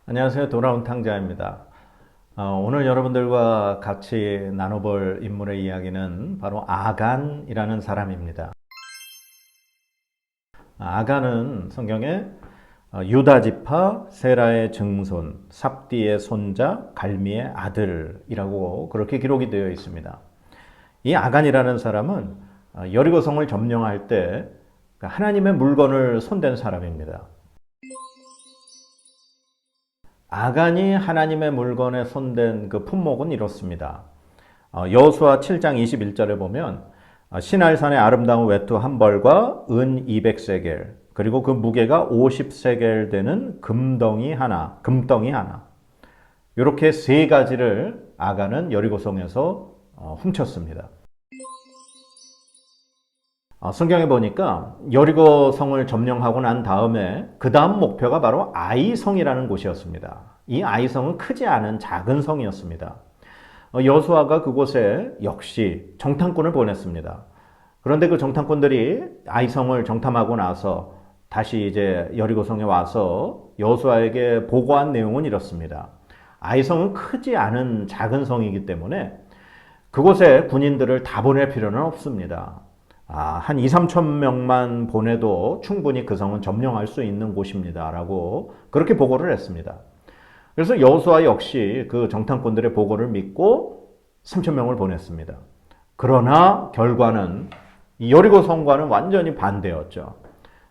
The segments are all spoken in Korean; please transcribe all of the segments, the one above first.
안녕하세요. 돌아온 탕자입니다. 오늘 여러분들과 같이 나눠볼 인물의 이야기는 바로 아간이라는 사람입니다. 아간은 성경에 유다 지파 세라의 증손, 삽디의 손자, 갈미의 아들이라고 그렇게 기록이 되어 있습니다. 이 아간이라는 사람은 여리고성을 점령할 때 하나님의 물건을 손댄 사람입니다. 아간이 하나님의 물건에 손댄 그 품목은 이렇습니다. 여호수아 7장 21절에 보면 시날산의 아름다운 외투 한 벌과 은 200세겔 그리고 그 무게가 50세겔 되는 금덩이 하나 이렇게 세 가지를 아간은 여리고성에서 훔쳤습니다. 성경에 보니까 여리고성을 점령하고 난 다음에 그 다음 목표가 바로 아이성이라는 곳이었습니다. 이 아이성은 크지 않은 작은 성이었습니다. 여호수아가 그곳에 역시 정탐꾼을 보냈습니다. 그런데 그 정탐꾼들이 아이성을 정탐하고 나서 다시 이제 여리고성에 와서 여호수아에게 보고한 내용은 이렇습니다. 아이성은 크지 않은 작은 성이기 때문에 그곳에 군인들을 다 보낼 필요는 없습니다. 한 2, 3천 명만 보내도 충분히 그 성은 점령할 수 있는 곳입니다. 라고 그렇게 보고를 했습니다. 그래서 여호수아 역시 그 정탐꾼들의 보고를 믿고 3천 명을 보냈습니다. 그러나 결과는 여리고 성과는 완전히 반대였죠.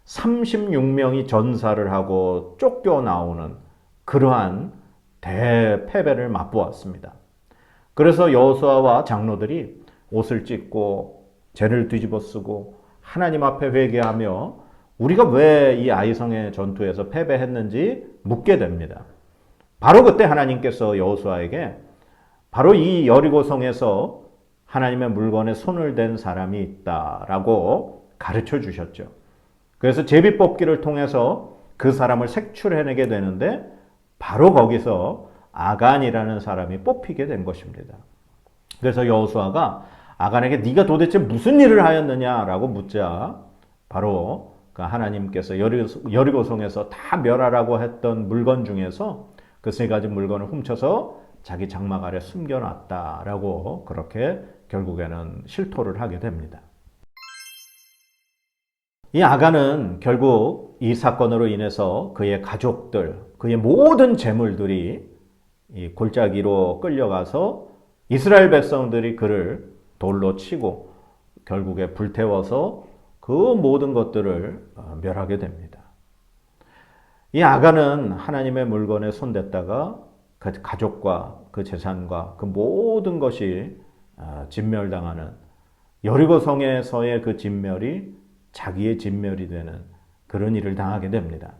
36명이 전사를 하고 쫓겨 나오는 그러한 대패배를 맛보았습니다. 그래서 여호수아와 장로들이 옷을 찢고 죄를 뒤집어 쓰고 하나님 앞에 회개하며 우리가 왜 이 아이성의 전투에서 패배했는지 묻게 됩니다. 바로 그때 하나님께서 여호수아에게 바로 이 여리고성에서 하나님의 물건에 손을 댄 사람이 있다라고 가르쳐 주셨죠. 그래서 제비뽑기를 통해서 그 사람을 색출해내게 되는데 바로 거기서 아간이라는 사람이 뽑히게 된 것입니다. 그래서 여호수아가 아간에게 네가 도대체 무슨 일을 하였느냐라고 묻자 바로 하나님께서 여리고성에서 다 멸하라고 했던 물건 중에서 그 세 가지 물건을 훔쳐서 자기 장막 아래 숨겨놨다라고 그렇게 결국에는 실토를 하게 됩니다. 이 아간은 결국 이 사건으로 인해서 그의 가족들, 그의 모든 재물들이 이 골짜기로 끌려가서 이스라엘 백성들이 그를 돌로 치고 결국에 불태워서 그 모든 것들을 멸하게 됩니다. 이 아간은 하나님의 물건에 손댔다가 그 가족과 그 재산과 그 모든 것이 진멸당하는 여리고성에서의 그 진멸이 자기의 진멸이 되는 그런 일을 당하게 됩니다.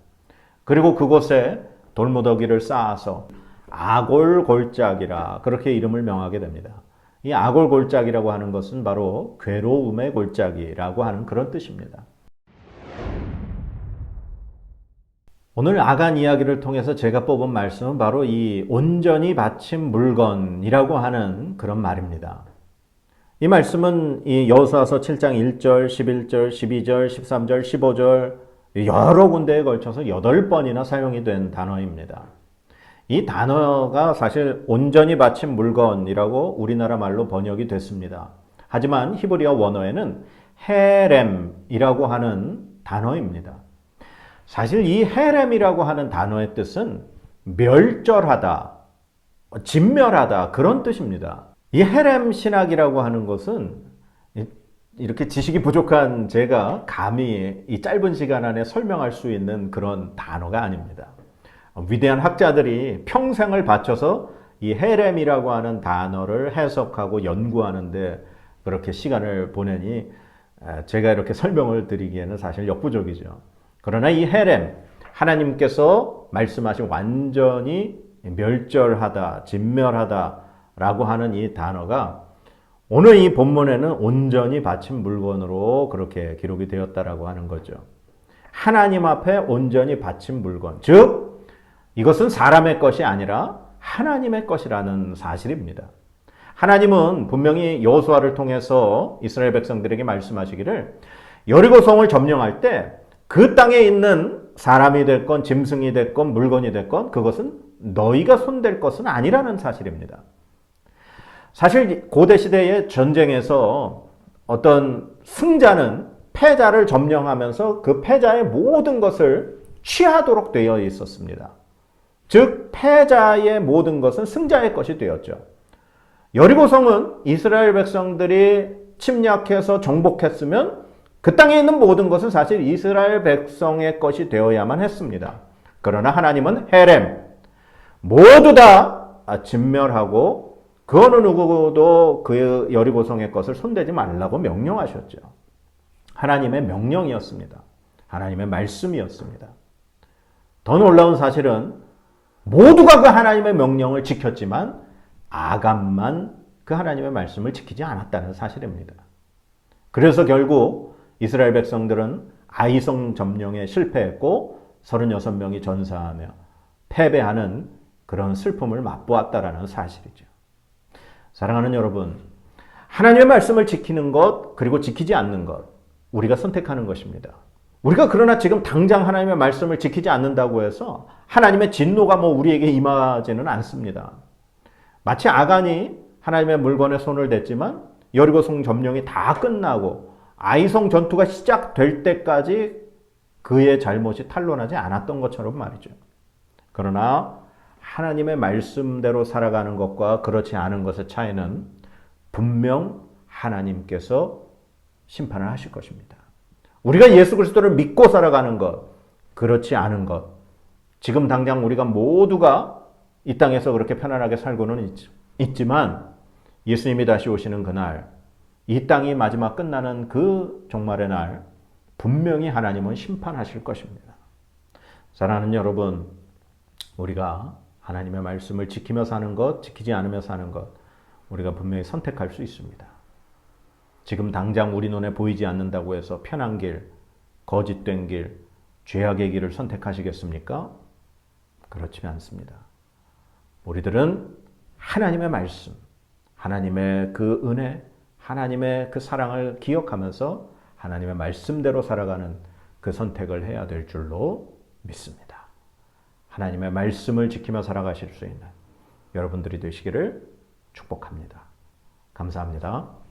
그리고 그곳에 돌무더기를 쌓아서 아골골짜기라 그렇게 이름을 명하게 됩니다. 이 아골골짜기라고 하는 것은 바로 괴로움의 골짜기라고 하는 그런 뜻입니다. 오늘 아간 이야기를 통해서 제가 뽑은 말씀은 바로 이 온전히 바친 물건이라고 하는 그런 말입니다. 이 말씀은 이 여호수아서 7장 1절, 11절, 12절, 13절, 15절 여러 군데에 걸쳐서 8번이나 사용이 된 단어입니다. 이 단어가 사실 온전히 바친 물건이라고 우리나라 말로 번역이 됐습니다. 하지만 히브리어 원어에는 헤렘이라고 하는 단어입니다. 사실 이 헤렘이라고 하는 단어의 뜻은 멸절하다, 진멸하다 그런 뜻입니다. 이 헤렘 신학이라고 하는 것은 이렇게 지식이 부족한 제가 감히 이 짧은 시간 안에 설명할 수 있는 그런 단어가 아닙니다. 위대한 학자들이 평생을 바쳐서 이 헤렘이라고 하는 단어를 해석하고 연구하는데 그렇게 시간을 보내니 제가 이렇게 설명을 드리기에는 사실 역부족이죠. 그러나 이 헤렘, 하나님께서 말씀하신 완전히 멸절하다, 진멸하다 라고 하는 이 단어가 오늘 이 본문에는 온전히 바친 물건으로 그렇게 기록이 되었다라고 하는 거죠. 하나님 앞에 온전히 바친 물건, 즉 이것은 사람의 것이 아니라 하나님의 것이라는 사실입니다. 하나님은 분명히 여호수아를 통해서 이스라엘 백성들에게 말씀하시기를 여리고성을 점령할 때 그 땅에 있는 사람이 됐건 짐승이 됐건 물건이 됐건 그것은 너희가 손댈 것은 아니라는 사실입니다. 사실 고대 시대의 전쟁에서 어떤 승자는 패자를 점령하면서 그 패자의 모든 것을 취하도록 되어 있었습니다. 즉 패자의 모든 것은 승자의 것이 되었죠. 여리고성은 이스라엘 백성들이 침략해서 정복했으면 그 땅에 있는 모든 것은 사실 이스라엘 백성의 것이 되어야만 했습니다. 그러나 하나님은 헤렘 모두 다 진멸하고 그 어느 누구도 그 여리고성의 것을 손대지 말라고 명령하셨죠. 하나님의 명령이었습니다. 하나님의 말씀이었습니다. 더 놀라운 사실은 모두가 그 하나님의 명령을 지켰지만 아간만 그 하나님의 말씀을 지키지 않았다는 사실입니다. 그래서 결국 이스라엘 백성들은 아이성 점령에 실패했고 36명이 전사하며 패배하는 그런 슬픔을 맛보았다라는 사실이죠. 사랑하는 여러분, 하나님의 말씀을 지키는 것 그리고 지키지 않는 것 우리가 선택하는 것입니다. 우리가 그러나 지금 당장 하나님의 말씀을 지키지 않는다고 해서 하나님의 진노가 우리에게 임하지는 않습니다. 마치 아간이 하나님의 물건에 손을 댔지만 여리고성 점령이 다 끝나고 아이성 전투가 시작될 때까지 그의 잘못이 탄로나지 않았던 것처럼 말이죠. 그러나 하나님의 말씀대로 살아가는 것과 그렇지 않은 것의 차이는 분명 하나님께서 심판을 하실 것입니다. 우리가 예수 그리스도를 믿고 살아가는 것, 그렇지 않은 것, 지금 당장 우리가 모두가 이 땅에서 그렇게 편안하게 살고는 있지만 예수님이 다시 오시는 그날, 이 땅이 마지막 끝나는 그 종말의 날 분명히 하나님은 심판하실 것입니다. 사랑하는 여러분, 우리가 하나님의 말씀을 지키며 사는 것, 지키지 않으며 사는 것 우리가 분명히 선택할 수 있습니다. 지금 당장 우리 눈에 보이지 않는다고 해서 편한 길, 거짓된 길, 죄악의 길을 선택하시겠습니까? 그렇지 않습니다. 우리들은 하나님의 말씀, 하나님의 그 은혜, 하나님의 그 사랑을 기억하면서 하나님의 말씀대로 살아가는 그 선택을 해야 될 줄로 믿습니다. 하나님의 말씀을 지키며 살아가실 수 있는 여러분들이 되시기를 축복합니다. 감사합니다.